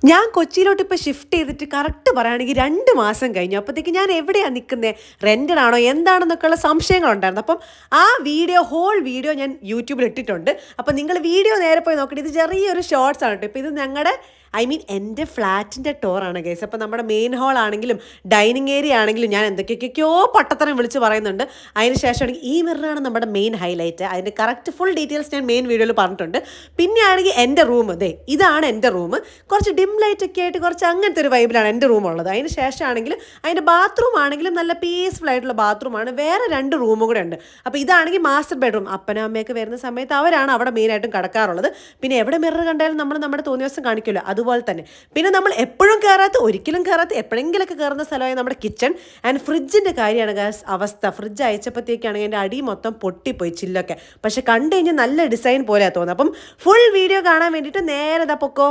ഞാൻ കൊച്ചിയിലോട്ട് ഇപ്പോൾ ഷിഫ്റ്റ് ചെയ്തിട്ട് കറക്റ്റ് പറയുകയാണെങ്കിൽ 2 മാസം കഴിഞ്ഞു. അപ്പോഴത്തേക്ക് ഞാൻ എവിടെയാണ് നിൽക്കുന്നത്, റെൻറ്റഡ് ആണോ എന്താണെന്നൊക്കെയുള്ള സംശയങ്ങളുണ്ടായിരുന്നു. അപ്പം ആ ഹോൾ വീഡിയോ ഞാൻ യൂട്യൂബിൽ ഇട്ടിട്ടുണ്ട്. അപ്പം നിങ്ങൾ വീഡിയോ നേരെ പോയി നോക്കട്ടെ. ഇത് ചെറിയൊരു ഷോർട്സ് ആണ് കേട്ടോ. ഇപ്പോൾ ഇത് ഞങ്ങളുടെ എൻ്റെ ഫ്ലാറ്റിൻ്റെ ടോറാണ് ഗൈസ്. അപ്പോൾ നമ്മുടെ മെയിൻ ഹോൾ ആണെങ്കിലും ഡൈനിങ് ഏരിയ ആണെങ്കിലും ഞാൻ എന്തൊക്കെയൊക്കെയോ പട്ടത്തരം വിളിച്ച് പറയുന്നുണ്ട്. അതിന് ശേഷമാണെങ്കിൽ ഈ മിററാണ് നമ്മുടെ മെയിൻ ഹൈലൈറ്റ്. അതിൻ്റെ കറക്റ്റ് ഫുൾ ഡീറ്റെയിൽസ് ഞാൻ മെയിൻ വീഡിയോയിൽ പറഞ്ഞിട്ടുണ്ട്. പിന്നെ ആണെങ്കിൽ എൻ്റെ റൂം, ഇതാണ് എൻ്റെ റൂം. കുറച്ച് ഡിം ലൈറ്റ് ഒക്കെ ആയിട്ട് കുറച്ച് അങ്ങനത്തെ ഒരു വൈബിലാണ് എൻ്റെ റൂം ഉള്ളത്. അതിന് ശേഷമാണെങ്കിൽ അതിൻ്റെ ബാത്റൂം ആണെങ്കിലും നല്ല പീസ്ഫുൾ ആയിട്ടുള്ള ബാത്റൂമാണ്. വേറെ 2 റൂമും കൂടെ ഉണ്ട്. അപ്പോൾ ഇതാണെങ്കിൽ മാസ്റ്റർ ബെഡ്റൂം. അപ്പനും അമ്മയൊക്കെ വരുന്ന സമയത്ത് അവരാണ് അവിടെ മെയിനായിട്ടും കിടക്കാറുള്ളത്. പിന്നെ എവിടെ മിറർ കണ്ടാലും നമ്മൾ നമ്മുടെ തോന്നിയ ദിവസം കാണിക്കുമല്ലോ, അതുപോലെ തന്നെ. പിന്നെ നമ്മൾ ഒരിക്കലും കയറാത്ത എപ്പോഴെങ്കിലൊക്കെ കയറുന്ന സ്ഥലമായി നമ്മുടെ കിച്ചൺ ആൻഡ് ഫ്രിഡ്ജിൻ്റെ കാര്യമാണ് ഗാസ് അവസ്ഥ. ഫ്രിഡ്ജ് അയച്ചപ്പോഴത്തേക്കാണെങ്കിൽ എൻ്റെ അടി മൊത്തം പൊട്ടിപ്പോയി ചില്ലൊക്കെ. പക്ഷെ കണ്ടു കഴിഞ്ഞാൽ നല്ല ഡിസൈൻ പോലെയാണ് തോന്നുന്നത്. അപ്പം ഫുൾ വീഡിയോ കാണാൻ വേണ്ടിയിട്ട് നേരെ പൊക്കോ.